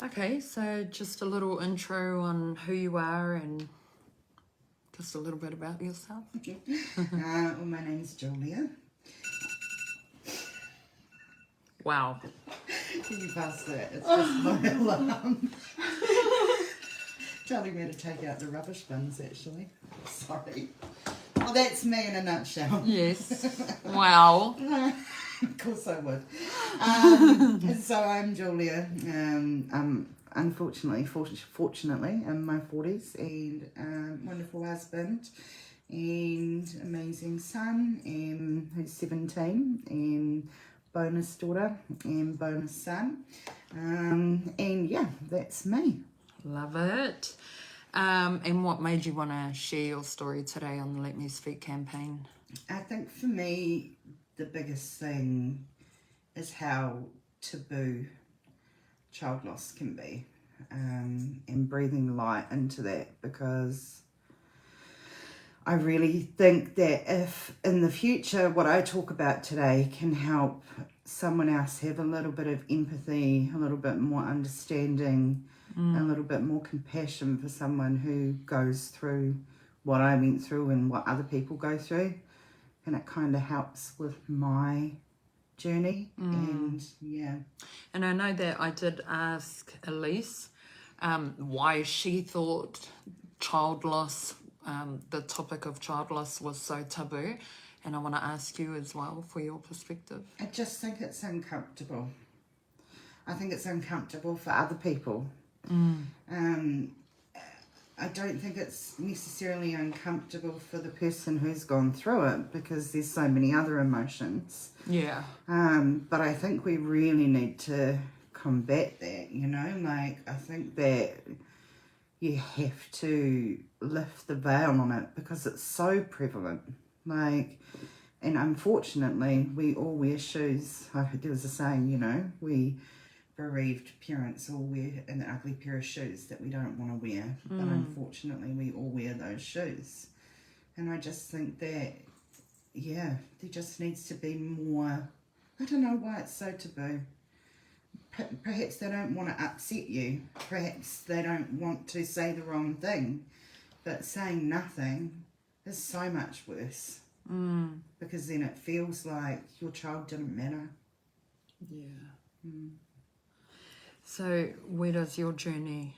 Okay, so just a little intro on who you are and just a little bit about yourself. Well, my name's Julia. Wow. Can you pass that? It's just my alarm. Telling me to take out the rubbish bins, actually. Sorry. Well, that's me in a nutshell. Yes. Wow. Of course I would. So I'm Julia. I'm fortunately in my 40s and wonderful husband and amazing son who's 17 and bonus daughter and bonus son. And yeah, that's me. Love it. And what made you want to share your story today on the Let Me Speak campaign? I think for me, the biggest thing is how taboo child loss can be, and breathing light into that, because I really think that if in the future what I talk about today can help someone else have a little bit of empathy, a little bit more understanding, a little bit more compassion for someone who goes through what I went through and what other people go through, and it kind of helps with my journey. And yeah. And I know that I did ask Elise why she thought child loss, the topic of child loss was so taboo. And I want to ask you as well for your perspective. I just think it's uncomfortable. I think it's uncomfortable for other people. I don't think it's necessarily uncomfortable for the person who's gone through it, because there's so many other emotions. Yeah. But I think we really need to combat that, you know? Like, I think that you have to lift the veil on it because it's so prevalent. Like, and unfortunately, we all wear shoes. There was a saying, you know, we bereaved parents all wear an ugly pair of shoes that we don't want to wear. But unfortunately, we all wear those shoes. And I just think that, yeah, there just needs to be more. I don't know why it's so taboo. Perhaps they don't want to upset you. Perhaps they don't want to say the wrong thing. But saying nothing is so much worse. Because then it feels like your child didn't matter. Yeah. So where does your journey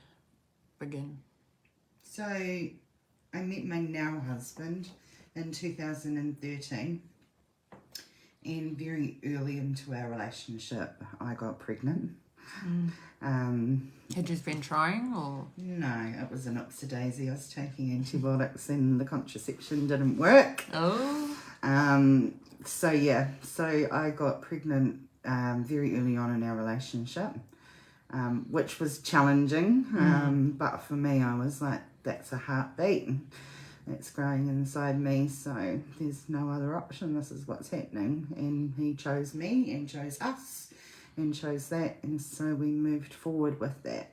begin? So I met my now husband in 2013, and very early into our relationship I got pregnant. Had you been trying or? No, it was an oopsie-daisy. I was taking antibiotics and the contraception didn't work. Oh. So I got pregnant very early on in our relationship, which was challenging. But for me, I was like, that's a heartbeat. It's growing inside me, so there's no other option. This is what's happening. And he chose me and chose us and chose that. And so we moved forward with that.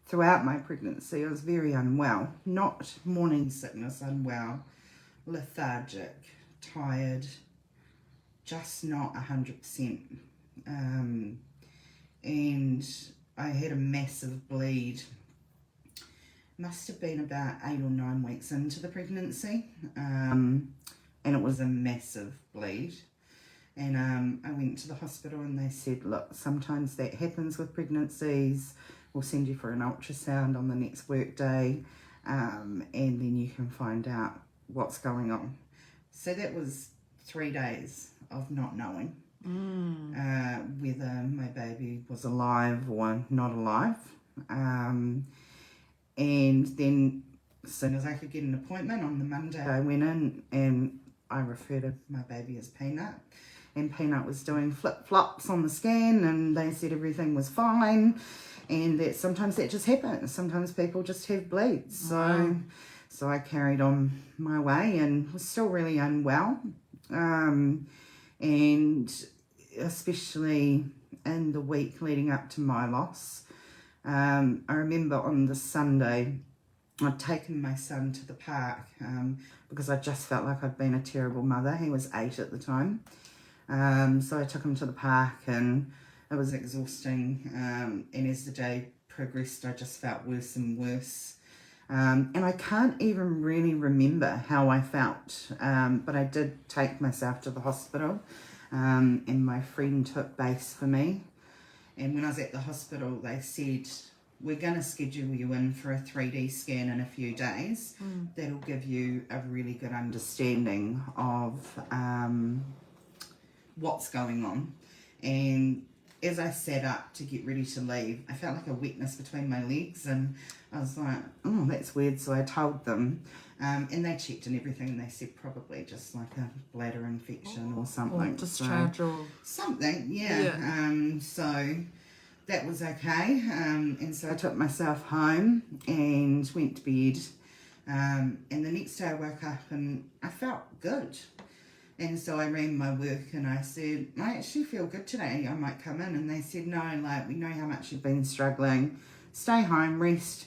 Throughout my pregnancy, I was very unwell. Not morning sickness, unwell. Lethargic, tired, just not 100%. And I had a massive bleed. Must have been about 8 or 9 weeks into the pregnancy, and it was a massive bleed. And I went to the hospital and they said, look, sometimes that happens with pregnancies. We'll send you for an ultrasound on the next work day, and then you can find out what's going on. So that was 3 days of not knowing whether my baby was alive or not alive. And then as soon as I could get an appointment on the Monday, I went in and I referred to my baby as Peanut. And Peanut was doing flip-flops on the scan, and they said everything was fine, and that sometimes that just happens. Sometimes people just have bleeds. So I carried on my way and was still really unwell. And especially in the week leading up to my loss, I remember on the Sunday, I'd taken my son to the park because I just felt like I'd been a terrible mother. He was 8 at the time. So I took him to the park and It was exhausting, and as the day progressed, I just felt worse and worse. And I can't even really remember how I felt, but I did take myself to the hospital, and my friend took base for me. And when I was at the hospital, they said, we're going to schedule you in for a 3D scan in a few days. That'll give you a really good understanding of what's going on. And as I sat up to get ready to leave, I felt like a wetness between my legs, and I was like, oh, that's weird. So I told them, and they checked and everything, and they said probably just like a bladder infection or something. Or discharge so, or... something, yeah. So that was okay. And so I took myself home and went to bed. And the next day I woke up and I felt good. And so I rang my work and I said, I actually feel good today. I might come in. And they said, no, like, we know how much you've been struggling. Stay home, rest,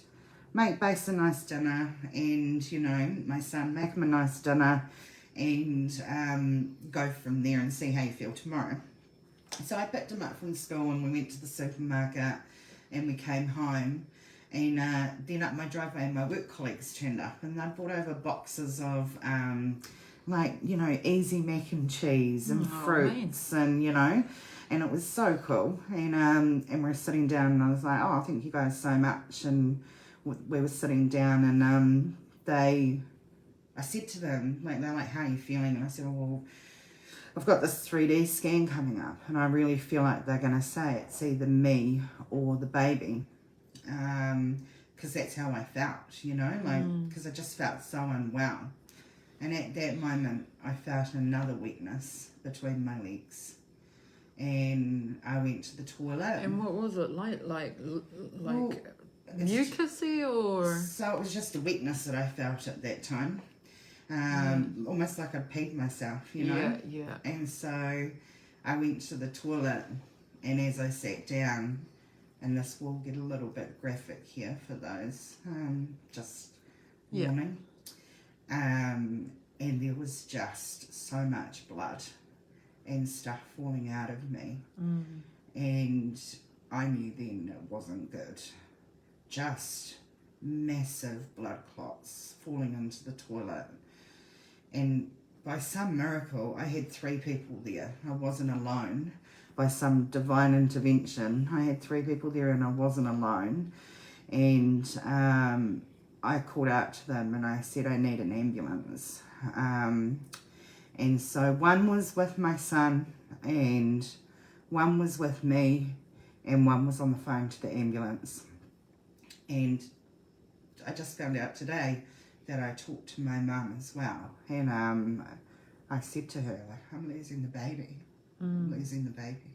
make Base a nice dinner. And, you know, my son, make him a nice dinner and go from there and see how you feel tomorrow. So I picked him up from school and we went to the supermarket and we came home. And then up my driveway, my work colleagues turned up and they brought over boxes of... like, you know, easy mac and cheese and fruits and, you know, and it was so cool. And we're sitting down and I was like, oh, thank you guys so much. And we were sitting down and I said to them, like, they're like, how are you feeling? And I said, oh, well, I've got this 3D scan coming up and I really feel like they're going to say it's either me or the baby. Because that's how I felt, you know, like, because I just felt so unwell. And at that moment, I felt another weakness between my legs. And I went to the toilet. And what was it like? Well, mucusy or...? So it was just a weakness that I felt at that time. Almost like I'd peed myself, you know? Yeah. And so I went to the toilet. And as I sat down, and this will get a little bit graphic here for those, just warning. And there was just so much blood and stuff falling out of me. And I knew then it wasn't good. Just massive blood clots falling into the toilet. And by some miracle, I had 3 people there. I wasn't alone. By some divine intervention, I had 3 people there and I wasn't alone. And I called out to them and I said, I need an ambulance. And so one was with my son and one was with me and one was on the phone to the ambulance. And I just found out today that I talked to my mum as well. And I said to her, like, I'm losing the baby. I'm losing the baby.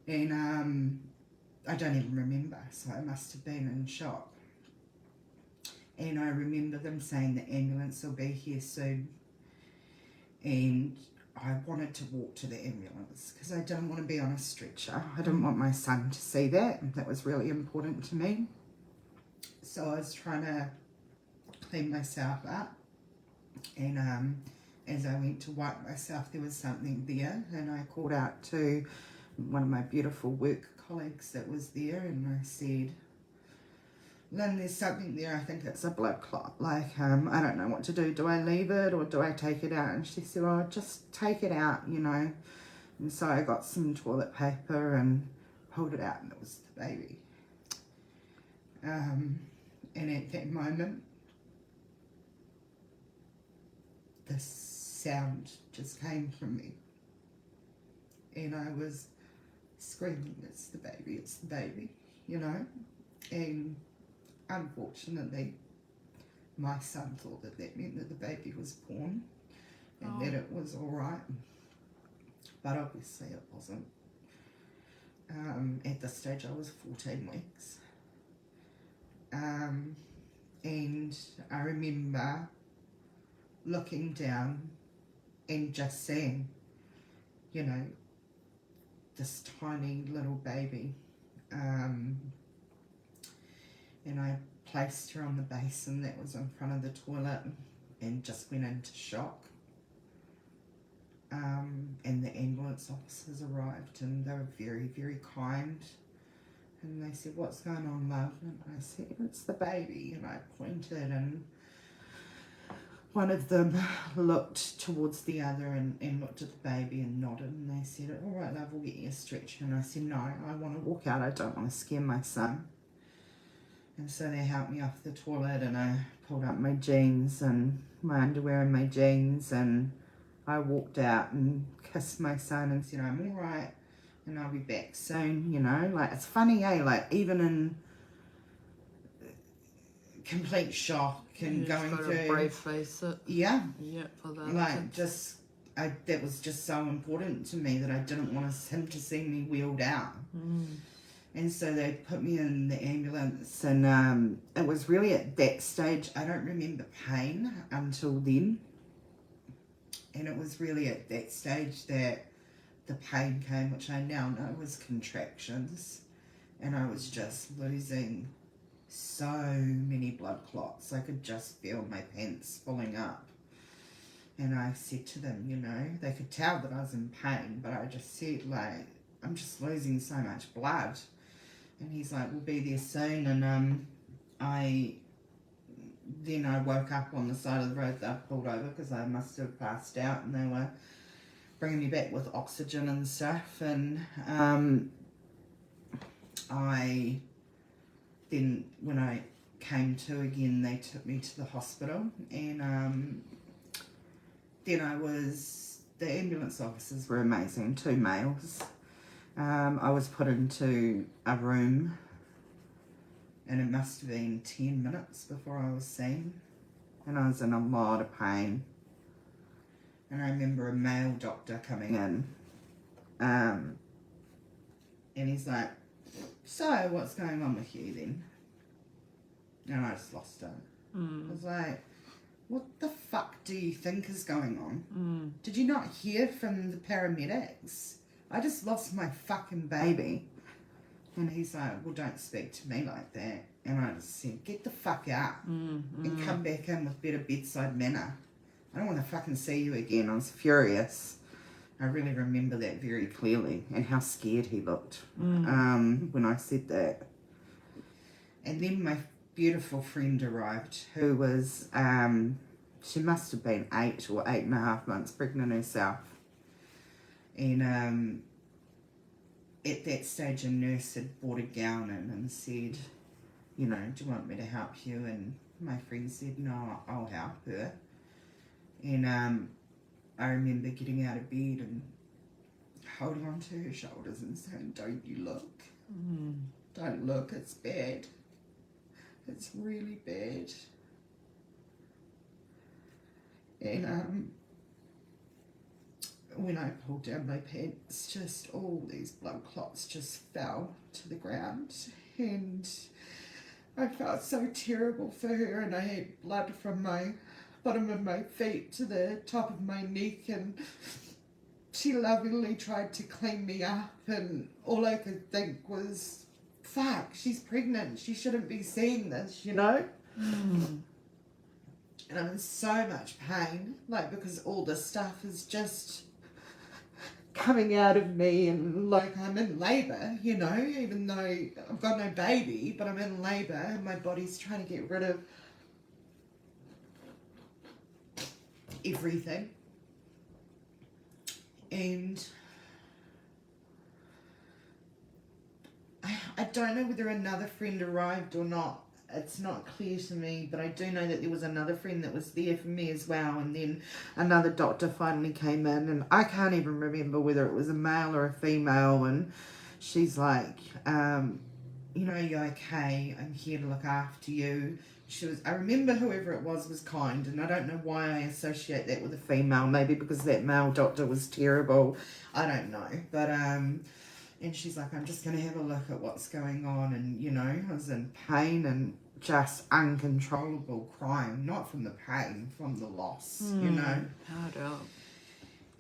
And I don't even remember, so I must have been in shock. And I remember them saying the ambulance will be here soon. And I wanted to walk to the ambulance because I didn't want to be on a stretcher. I didn't want my son to see that. That was really important to me. So I was trying to clean myself up. And as I went to wipe myself, there was something there. And I called out to one of my beautiful work colleagues that was there. And I said, Lynn, there's something there. I think it's a blood clot. Like, I don't know what to do. Do I leave it or do I take it out? And she said, oh, just take it out, you know. And so I got some toilet paper and pulled it out and it was the baby. And at that moment, this sound just came from me. And I was screaming, it's the baby, you know. And unfortunately, my son thought that meant that the baby was born and that it was all right. But obviously it wasn't. At this stage, I was 14 weeks. And I remember looking down and just seeing, you know, this tiny little baby. And I placed her on the basin that was in front of the toilet and just went into shock. and the ambulance officers arrived, and they were very, very kind. And they said, "What's going on, love?" And I said, "It's the baby." And I pointed, and one of them looked towards the other and looked at the baby and nodded, and they said, "All right, love, we'll get you a stretcher." And I said, "No, I want to walk out. I don't want to scare my son." And so they helped me off the toilet, and I pulled up my jeans and my underwear and my jeans, and I walked out and kissed my son and said, "I'm all right and I'll be back soon," you know. Like, it's funny, eh? Like, even in complete shock and going through... brave face it. Yeah. Yeah, for that. Like, that was just so important to me that I didn't want him to see me wheeled out. And so they put me in the ambulance, and it was really at that stage, I don't remember pain until then. And it was really at that stage that the pain came, which I now know was contractions. And I was just losing so many blood clots. I could just feel my pants filling up. And I said to them, you know, they could tell that I was in pain, but I just said, like, I'm just losing so much blood. And he's like, "We'll be there soon." And I woke up on the side of the road that I pulled over because I must have passed out, and they were bringing me back with oxygen and stuff. And when I came to again, they took me to the hospital, and the ambulance officers were amazing, 2 males. I was put into a room, and it must have been 10 minutes before I was seen, and I was in a lot of pain. And I remember a male doctor coming in, and he's like, "So, what's going on with you then?" And I just lost it. I was like, "What the fuck do you think is going on? Did you not hear from the paramedics? I just lost my fucking baby." And he's like, "Well, don't speak to me like that." And I just said, "Get the fuck out and come back in with better bedside manner. I don't want to fucking see you again." I was furious. I really remember that very clearly, and how scared he looked when I said that. And then my beautiful friend arrived, who was, she must have been 8 or 8.5 months pregnant herself. And at that stage, a nurse had brought a gown in and said, you know, "Do you want me to help you?" And my friend said, "No, I'll help her." And I remember getting out of bed and holding onto her shoulders and saying, "Don't you look. Don't look, it's bad. It's really bad." And when I pulled down my pants, just all these blood clots just fell to the ground, and I felt so terrible for her, and I had blood from my bottom of my feet to the top of my neck, and she lovingly tried to clean me up, and all I could think was, fuck, she's pregnant, she shouldn't be seeing this, you know? And I'm in so much pain, like, because all this stuff is just coming out of me, and like I'm in labour, you know, even though I've got no baby, but I'm in labour, and my body's trying to get rid of everything. And I don't know whether another friend arrived or not. It's not clear to me, but I do know that there was another friend that was there for me as well, and then another doctor finally came in, and I can't even remember whether it was a male or a female, and she's like, "You know, you're okay, I'm here to look after you." I remember whoever it was kind, and I don't know why I associate that with a female, maybe because that male doctor was terrible, I don't know, but and she's like, "I'm just going to have a look at what's going on." And, you know, I was in pain and just uncontrollable crying. Not from the pain, from the loss, you know. Hard out.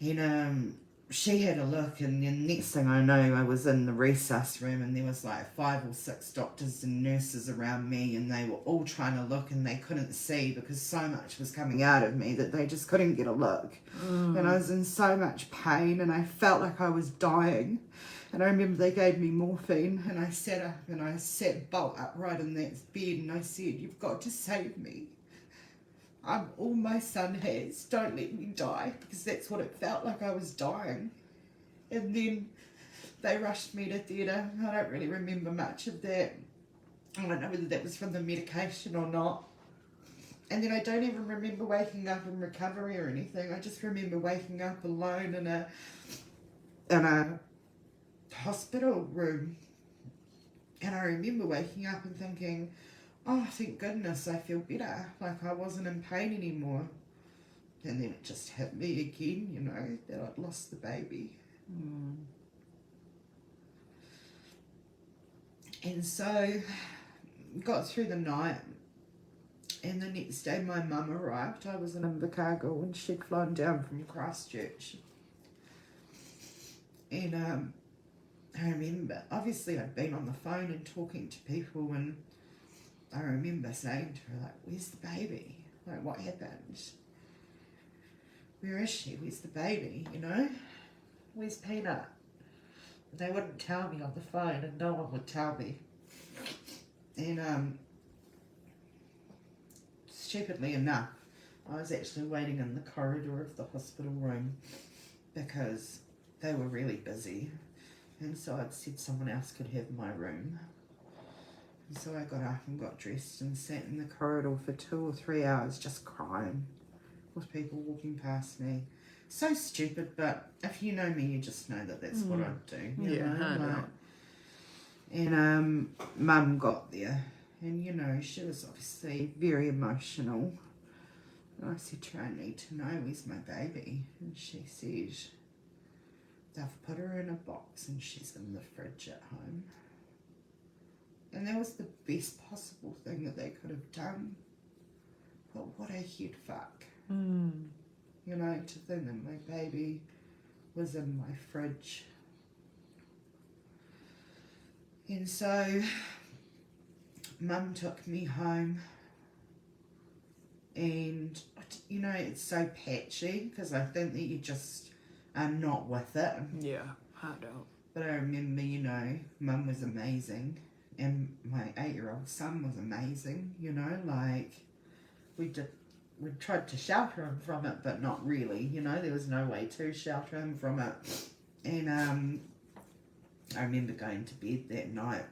And she had a look, and the next thing I know, I was in the resus room, and there was like 5 or 6 doctors and nurses around me, and they were all trying to look, and they couldn't see because so much was coming out of me that they just couldn't get a look. And I was in so much pain, and I felt like I was dying. And I remember they gave me morphine, and I sat up, and I sat bolt upright in that bed, and I said, "You've got to save me. I'm all my son has. Don't let me die," because that's what it felt like. I was dying. And then they rushed me to theatre. I don't really remember much of that. I don't know whether that was from the medication or not. And then I don't even remember waking up in recovery or anything. I just remember waking up alone in a hospital room. And I remember waking up and thinking, oh, thank goodness, I feel better. Like I wasn't in pain anymore. And then it just hit me again, you know, that I'd lost the baby. And so got through the night, and the next day my mum arrived. I was in Invercargill, and she'd flown down from Christchurch. And I remember, obviously I'd been on the phone and talking to people, and I remember saying to her, like, "Where's the baby? Like, what happened? Where is she? Where's the baby? You know? Where's Peanut?" And they wouldn't tell me on the phone, and no one would tell me. And stupidly enough, I was actually waiting in the corridor of the hospital room because they were really busy. And so I'd said someone else could have my room. And so I got up and got dressed and sat in the corridor for 2 or 3 hours just crying with people walking past me. So stupid, but if you know me, you just know that that's what I'd do. You know? Like, and Mum got there, and you know, she was obviously very emotional. And I said to her, "I need to know, where's my baby?" And she said, "They've put her in a box and she's in the fridge at home." And that was the best possible thing that they could have done. But what a head fuck. You know, to think that my baby was in my fridge. And so Mum took me home, and you know, it's so patchy because I think that you just are not with it. Yeah, I don't. But I remember, you know, Mum was amazing, and my 8-year-old son was amazing, you know, like we tried to shelter him from it, but not really, you know, there was no way to shelter him from it. And I remember going to bed that night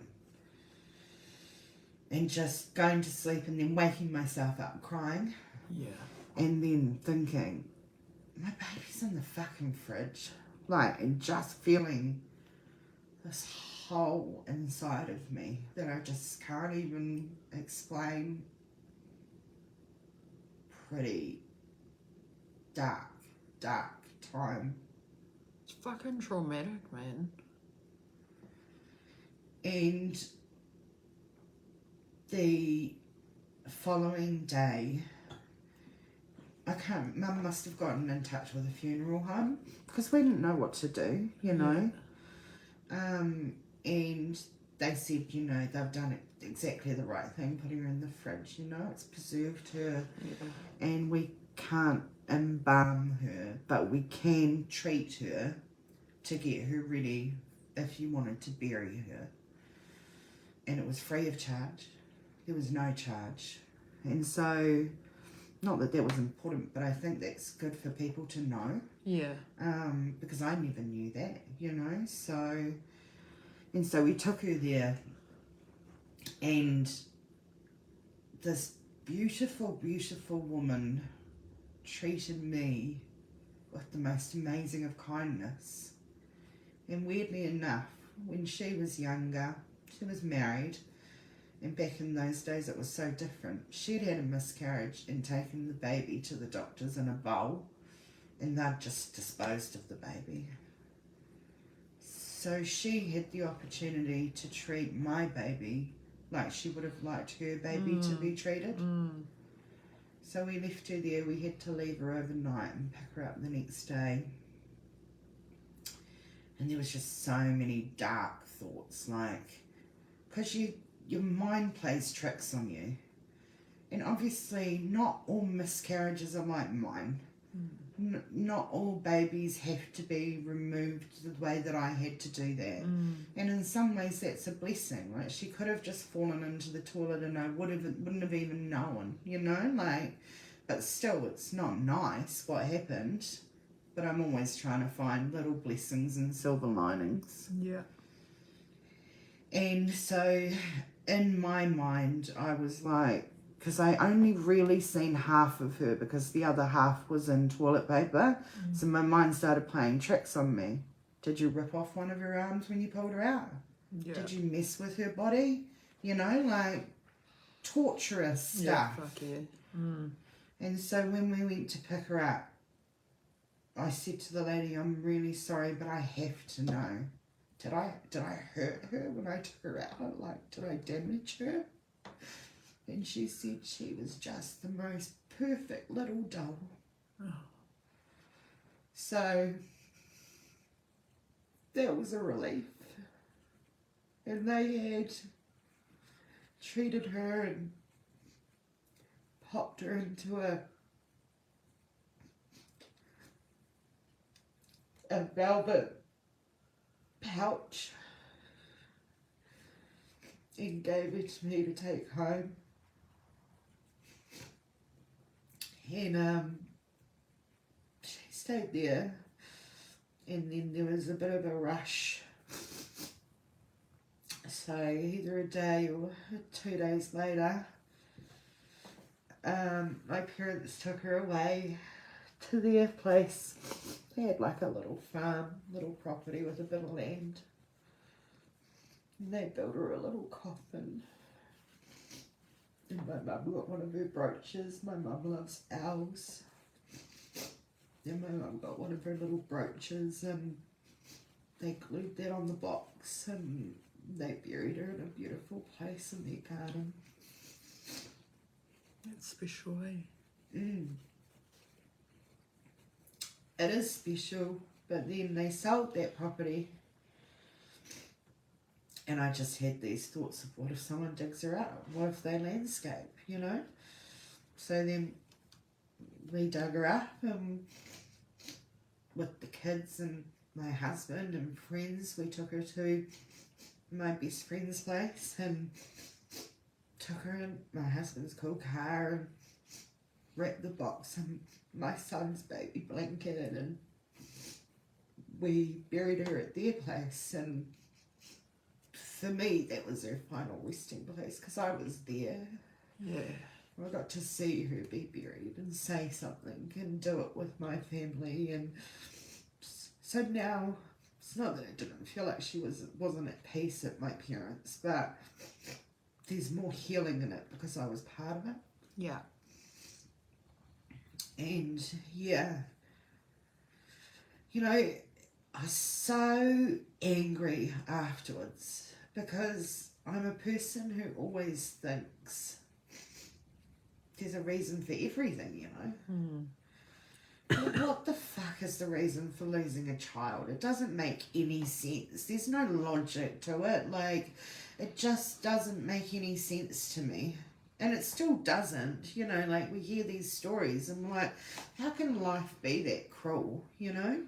and just going to sleep and then waking myself up crying. Yeah. And then thinking, my baby's in the fucking fridge. Like, and just feeling this hole inside of me that I just can't even explain. Pretty dark time. It's fucking traumatic, man. And the following day, Mum must have gotten in touch with a funeral home because we didn't know what to do, you know. And they said, you know, they've done exactly the right thing, putting her in the fridge, you know, it's preserved her. And we can't embalm her, but we can treat her to get her ready if you wanted to bury her. And it was free of charge. There was no charge. And so, not that that was important, but I think that's good for people to know. Yeah. Because I never knew that, you know. So we took her there, and this beautiful, beautiful woman treated me with the most amazing of kindness. And weirdly enough, when she was younger, she was married, and back in those days it was so different. She'd had a miscarriage and taken the baby to the doctors in a bowl, and they'd just disposed of the baby. So she had the opportunity to treat my baby like she would have liked her baby to be treated. So we left her there. We had to leave her overnight and pick her up the next day. And there was just so many dark thoughts, like, because your mind plays tricks on you. And obviously not all miscarriages are like mine. Not all babies have to be removed the way that I had to do that. And in some ways that's a blessing. Like, she could have just fallen into the toilet and I wouldn't have even known, you know, like, but still it's not nice what happened. But I'm always trying to find little blessings and silver linings. Yeah. And so in my mind I was like, because I only really seen half of her because the other half was in toilet paper. So my mind started playing tricks on me. Did you rip off one of her arms when you pulled her out? Yeah. Did you mess with her body? You know, like torturous stuff. Yeah, fuck yeah. And so when we went to pick her up, I said to the lady, I'm really sorry, but I have to know. Did I hurt her when I took her out? Like, did I damage her? And she said she was just the most perfect little doll. Oh. So that was a relief. And they had treated her and popped her into a velvet pouch and gave it to me to take home. And she stayed there, and then there was a bit of a rush. So either a day or 2 days later, my parents took her away to their place. They had like a little farm, little property with a bit of land. And they built her a little coffin. And my mum got one of her brooches. My mum loves owls. And my mum got one of her little brooches, and they glued that on the box, and they buried her in a beautiful place in their garden. That's special, eh? It is special, but then they sold that property. And I just had these thoughts of, what if someone digs her out? What if they landscape, you know? So then we dug her up, and with the kids and my husband and friends, we took her to my best friend's place and took her in my husband's cool car and wrapped the box in my son's baby blanket, and we buried her at their place. And for me, that was her final resting place because I was there. Yeah. I got to see her be buried and say something and do it with my family. And so now, it's not that I didn't feel like she wasn't at peace at my parents', but there's more healing in it because I was part of it. Yeah. And yeah, you know, I was so angry afterwards because I'm a person who always thinks there's a reason for everything, you know. Well, what the fuck is the reason for losing a child? It doesn't make any sense. There's no logic to it. Like, it just doesn't make any sense to me. And it still doesn't, you know, like we hear these stories and we're like, how can life be that cruel, you know?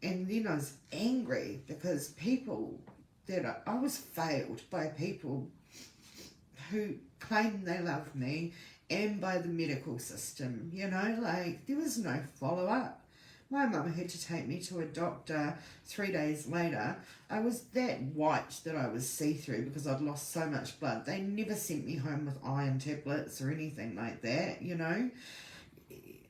And then I was angry because I was failed by people who claim they love me and by the medical system, you know, like there was no follow-up. My mum had to take me to a doctor 3 days later. I was that white that I was see-through because I'd lost so much blood. They never sent me home with iron tablets or anything like that, you know.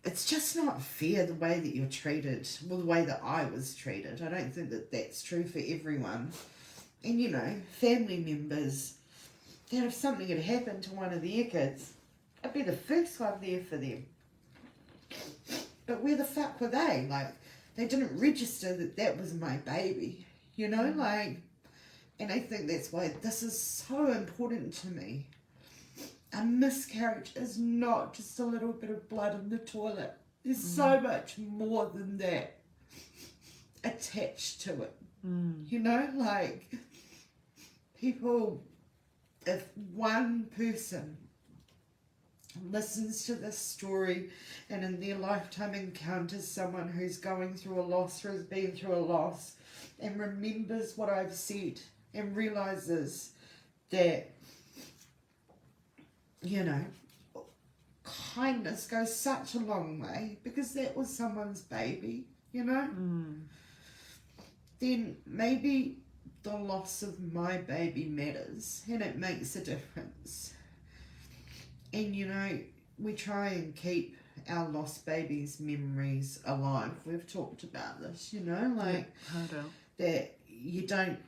It's just not fair the way that you're treated, well, the way that I was treated. I don't think that that's true for everyone. And, you know, family members, that if something had happened to one of their kids, I'd be the first one there for them. But where the fuck were they? Like, they didn't register that that was my baby, you know, like, and I think that's why this is so important to me. A miscarriage is not just a little bit of blood in the toilet. There's so much more than that. attached to it. You know, like people, if one person listens to this story and in their lifetime encounters someone who's going through a loss or has been through a loss and remembers what I've said and realizes that, you know, kindness goes such a long way because that was someone's baby, you know, then maybe the loss of my baby matters and it makes a difference. And, you know, we try and keep our lost babies' memories alive. We've talked about this, you know, like that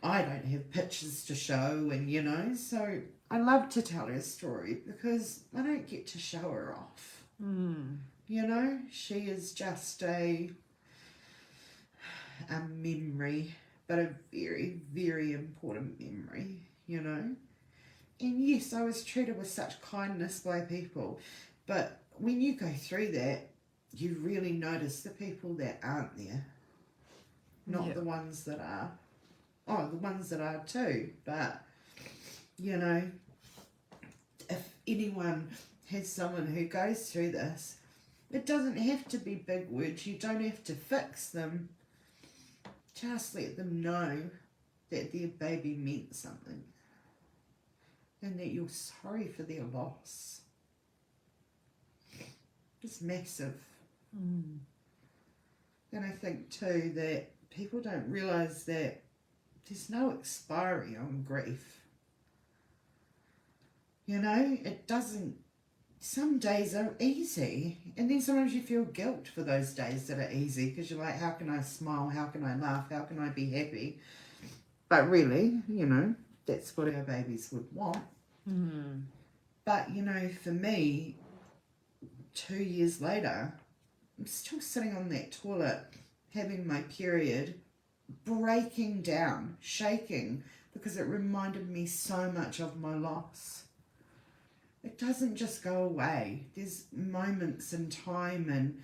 I don't have pictures to show and, you know, so I love to tell her story because I don't get to show her off. You know, she is just a memory, but a very, very important memory, you know. And yes, I was treated with such kindness by people, but when you go through that, you really notice the people that aren't there, not the ones that are. Oh, the ones that are too, but, you know, if anyone has someone who goes through this, it doesn't have to be big words, you don't have to fix them, just let them know that their baby meant something. And that you're sorry for their loss. It's massive. And I think too that people don't realise that there's no expiry on grief. You know, it doesn't, some days are easy. And then sometimes you feel guilt for those days that are easy because you're like, how can I smile? How can I laugh? How can I be happy? But really, you know, that's what our babies would want. But, you know, for me, 2 years later, I'm still sitting on that toilet, having my period, breaking down, shaking, because it reminded me so much of my loss. It doesn't just go away. There's moments in time and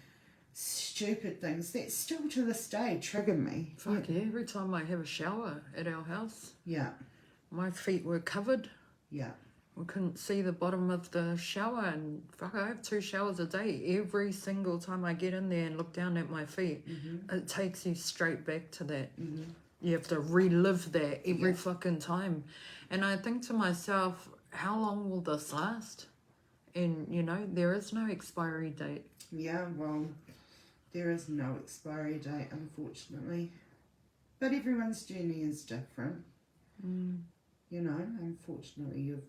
stupid things that still to this day trigger me. Fuck yeah, every time I have a shower at our house, my feet were covered. We couldn't see the bottom of the shower, and fuck, I have 2 showers a day. Every single time I get in there and look down at my feet, it takes you straight back to that. You have to relive that every fucking time. And I think to myself, how long will this last? And, you know, there is no expiry date. Yeah, well, there is no expiry date, unfortunately. But everyone's journey is different. You know, unfortunately, you've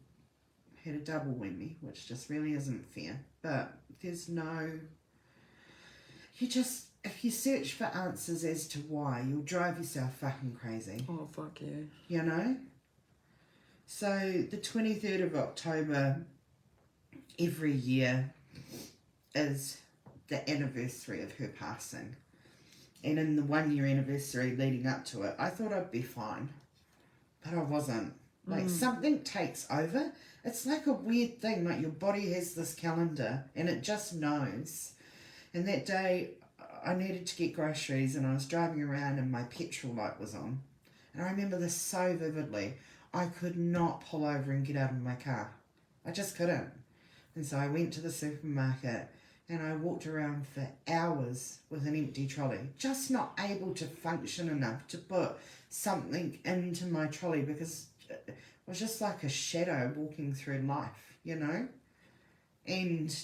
had a double whammy, which just really isn't fair. But there's no... if you search for answers as to why, you'll drive yourself fucking crazy. Oh, fuck yeah. You know? So, the 23rd of October every year is the anniversary of her passing. And in the 1 year anniversary leading up to it, I thought I'd be fine. But I wasn't. Like, something takes over. It's like a weird thing. Like, your body has this calendar and it just knows. And that day, I needed to get groceries and I was driving around and my petrol light was on. And I remember this so vividly. I could not pull over and get out of my car. I just couldn't. And so I went to the supermarket and I walked around for hours with an empty trolley, just not able to function enough to put something into my trolley because it was just like a shadow walking through life, you know? And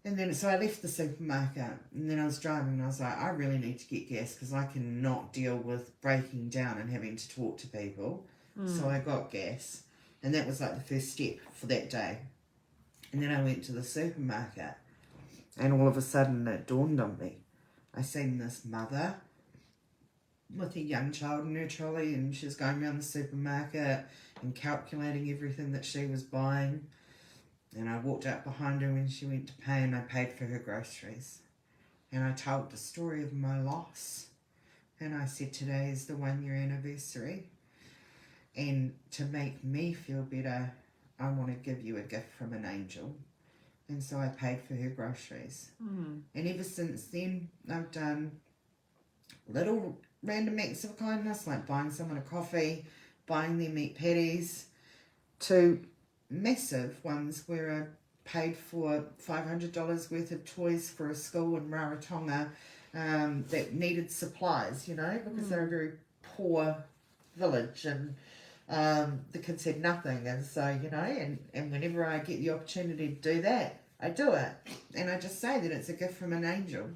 then so I left the supermarket and then I was driving and I was like, I really need to get gas because I cannot deal with breaking down and having to talk to people. So I got gas and that was like the first step for that day. And then I went to the supermarket and all of a sudden it dawned on me. I seen this mother with a young child in her trolley and she was going around the supermarket and calculating everything that she was buying. And I walked up behind her when she went to pay and I paid for her groceries. And I told the story of my loss. And I said today is the 1 year anniversary. And to make me feel better, I want to give you a gift from an angel. And so I paid for her groceries. And ever since then, I've done little random acts of kindness, like buying someone a coffee, buying them meat patties, to massive ones where I paid for $500 worth of toys for a school in Rarotonga that needed supplies, because they're a very poor village, and the kids had nothing. And so, and whenever I get the opportunity to do that, I do it. And I just say that it's a gift from an angel.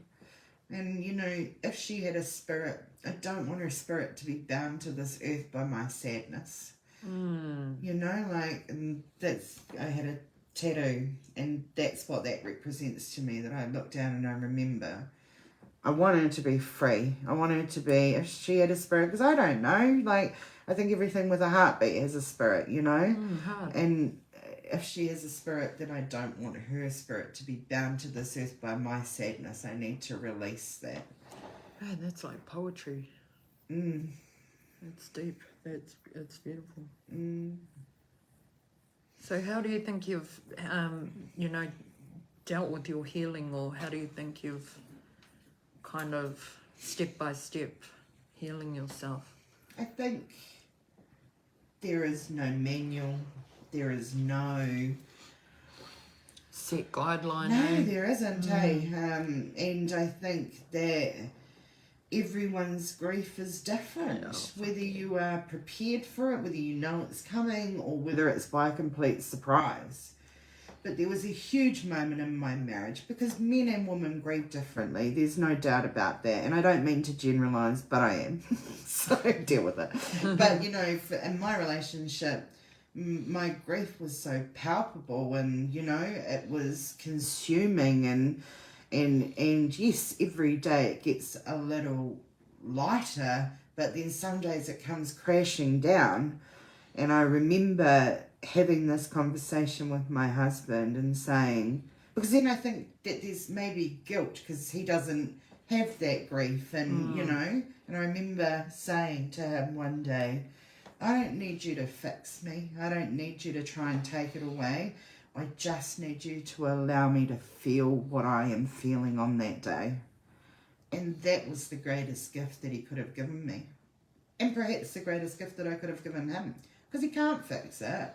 And, if she had a spirit, I don't want her spirit to be bound to this earth by my sadness. And I had a tattoo, and that's what that represents to me, that I look down and I remember. I want her to be free. I want her to be, if she had a spirit, because I don't know, I think everything with a heartbeat has a spirit, Hard. And if she has a spirit, then I don't want her spirit to be bound to this earth by my sadness. I need to release that. Man, that's like poetry. It's deep. It's beautiful. So how do you think you've, dealt with your healing, or how do you think you've kind of step by step healing yourself? I think there is no manual. There is no set guideline. No, there isn't, and I think that everyone's grief is different, whether you are prepared for it, whether you know it's coming, or whether it's by complete surprise. But there was a huge moment in my marriage, because men and women grieve differently. There's no doubt about that. And I don't mean to generalise, but I am. So deal with it. But, in my relationship, my grief was so palpable, and, it was consuming, and yes, every day it gets a little lighter, but then some days it comes crashing down. And I remember having this conversation with my husband and saying, because then I think that there's maybe guilt because he doesn't have that grief, and and I remember saying to him one day, I don't need you to fix me. I don't need you to try and take it away. I just need you to allow me to feel what I am feeling on that day. And that was the greatest gift that he could have given me. And perhaps the greatest gift that I could have given him. Because he can't fix it.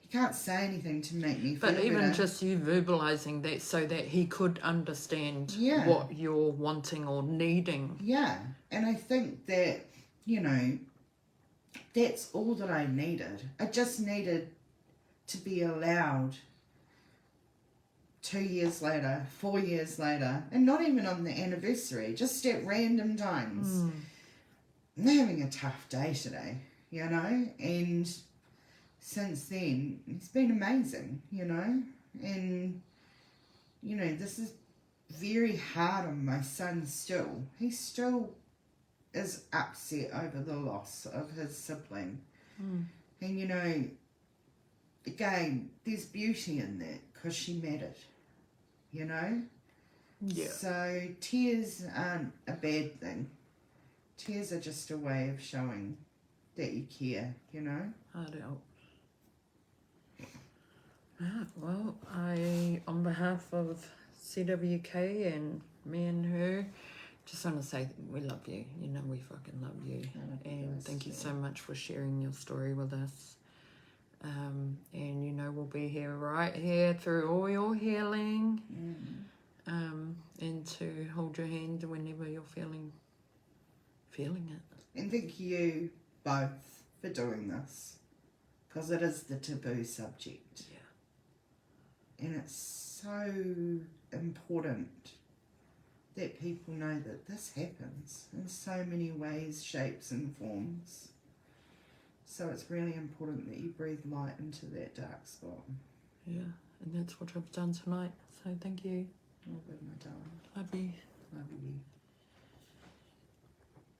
He can't say anything to make me feel better. But even just you verbalising that so that he could understand what you're wanting or needing. Yeah. And I think that, that's all that I needed. I just needed to be allowed 2 years later, 4 years later, and not even on the anniversary, just at random times. I'm having a tough day today, and since then, it's been amazing, and, this is very hard on my son still. He still is upset over the loss of his sibling. And, again, there's beauty in that because she mattered, Yeah. So tears aren't a bad thing. Tears are just a way of showing that you care, Hard out. Well, on behalf of CWK and me and her, just want to say we love you. We fucking love you. And thank you so much for sharing your story with us. And we'll be here right here through all your healing. And to hold your hand whenever you're feeling it. And thank you both for doing this, because it is the taboo subject. Yeah. And it's so important that people know that this happens in so many ways, shapes and forms. So it's really important that you breathe light into that dark spot. Yeah, and that's what I've done tonight. So thank you. Oh, good, my darling. Love you.